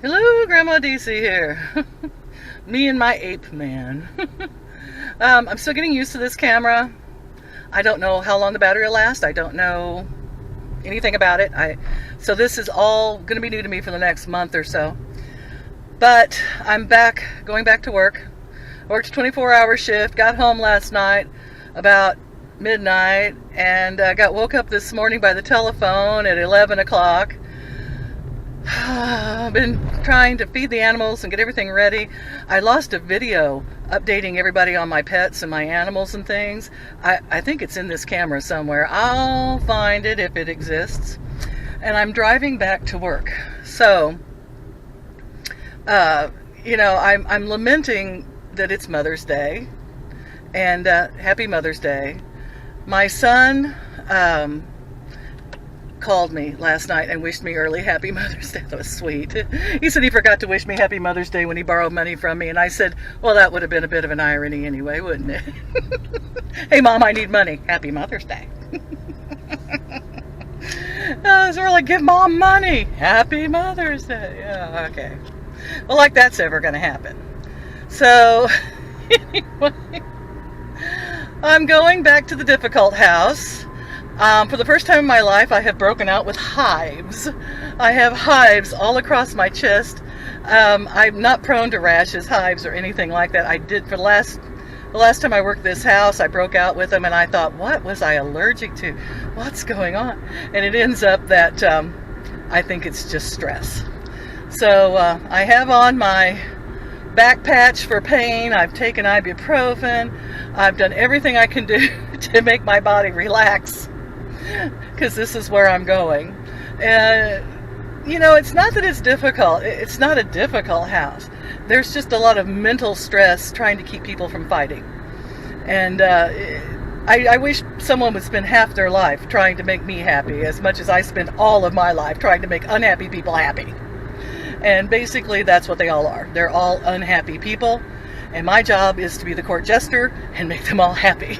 Hello, Grandma DC here. Me and my ape man. I'm still getting used to this camera. I don't know how long the battery will last. I don't know anything about it. So this is all going to be new to me for the next month or so. But I'm back, going back to work. Worked a 24-hour shift. Got home last night about midnight, and got woke up this morning by the telephone at 11 o'clock. I've been trying to feed the animals and get everything ready. I lost a video updating everybody on my pets and my animals and things. I think it's in this camera somewhere. I'll find it if it exists. And I'm driving back to work. So, I'm lamenting that it's Mother's Day. And happy Mother's Day. My son called me last night and wished me early Happy Mother's Day. That was sweet. He said he forgot to wish me Happy Mother's Day when he borrowed money from me, and I said, well, that would have been a bit of an irony anyway, wouldn't it? Hey, Mom, I need money. Happy Mother's Day. So we're like, give Mom money. Happy Mother's Day. Yeah, okay. Well, like that's ever going to happen. So, anyway, I'm going back to the difficult house. For the first time in my life, I have broken out with hives. I have hives all across my chest. I'm not prone to rashes, hives, or anything like that. I did for the last time I worked this house, I broke out with them, and I thought, what was I allergic to? What's going on? And it ends up that I think it's just stress. So I have on my back patch for pain. I've taken ibuprofen. I've done everything I can do to make my body relax, because this is where I'm going. It's not that it's difficult. It's not a difficult house. There's just a lot of mental stress trying to keep people from fighting. And I wish someone would spend half their life trying to make me happy as much as I spend all of my life trying to make unhappy people happy. And basically that's what they all are. They're all unhappy people. And my job is to be the court jester and make them all happy.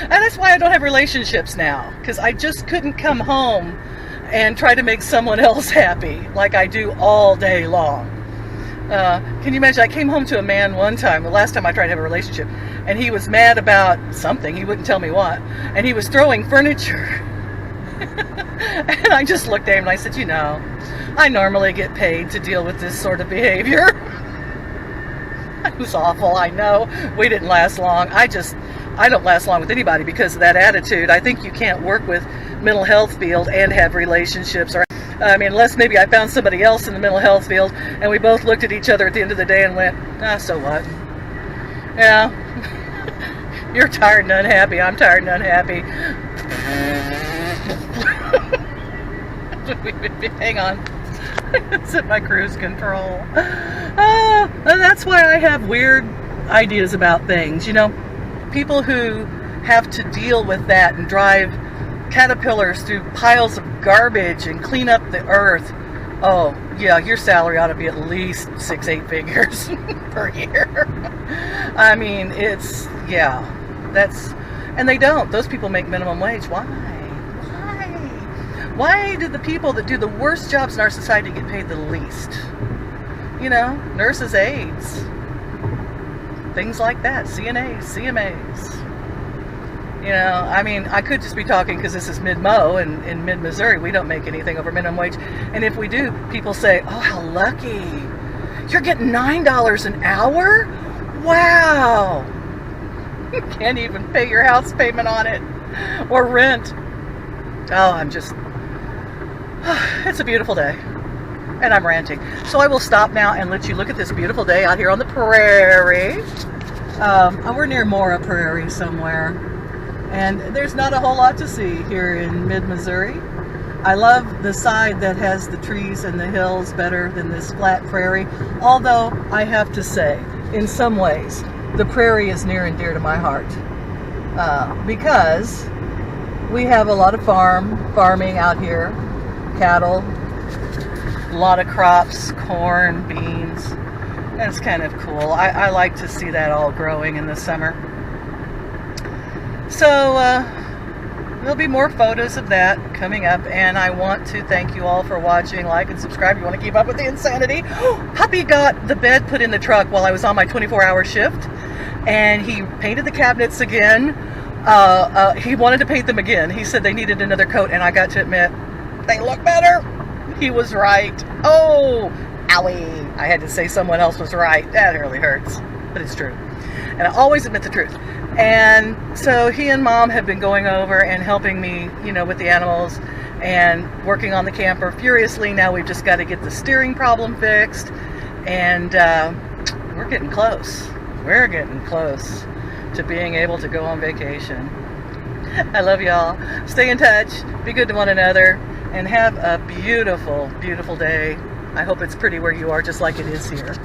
And that's why I don't have relationships now, because I just couldn't come home and try to make someone else happy like I do all day long. Can you imagine? I came home to a man one time, the last time I tried to have a relationship, and he was mad about something. He wouldn't tell me what. And he was throwing furniture. And I just looked at him and I said, I normally get paid to deal with this sort of behavior. It was awful, I know. We didn't last long. I don't last long with anybody because of that attitude. I think you can't work with mental health field and have relationships. Unless maybe I found somebody else in the mental health field and we both looked at each other at the end of the day and went, so what? Yeah, you're tired and unhappy. I'm tired and unhappy. Hang on. It's at my cruise control. That's why I have weird ideas about things. People who have to deal with that and drive caterpillars through piles of garbage and clean up the earth. Oh, yeah, your salary ought to be at least 6-8 figures per year. And they don't. Those people make minimum wage. Why? Why do the people that do the worst jobs in our society get paid the least? Nurses, aides, things like that, CNAs, CMAs. I could just be talking because this is mid-Mo, and in mid-Missouri, we don't make anything over minimum wage. And if we do, people say, oh, how lucky. You're getting $9 an hour? Wow. You can't even pay your house payment on it or rent. Oh, it's a beautiful day. And I'm ranting. So I will stop now and let you look at this beautiful day out here on the prairie. We're near Mora Prairie somewhere. And there's not a whole lot to see here in mid-Missouri. I love the side that has the trees and the hills better than this flat prairie. Although, I have to say, in some ways, the prairie is near and dear to my heart. Because we have a lot of farming out here. Cattle, a lot of crops, corn, beans. That's kind of cool. I like to see that all growing in the summer. So, there'll be more photos of that coming up, and I want to thank you all for watching. Like and subscribe if you want to keep up with the insanity. Puppy got the bed put in the truck while I was on my 24-hour shift, and he painted the cabinets again. He wanted to paint them again. He said they needed another coat, and I got to admit, they look better. He was right. Oh, owie. I had to say someone else was right. That really hurts, but it's true. And I always admit the truth. And so he and Mom have been going over and helping me, with the animals and working on the camper furiously. Now we've just got to get the steering problem fixed, and we're getting close. We're getting close to being able to go on vacation. I love y'all. Stay in touch. Be good to one another. And have a beautiful, beautiful day. I hope it's pretty where you are, just like it is here.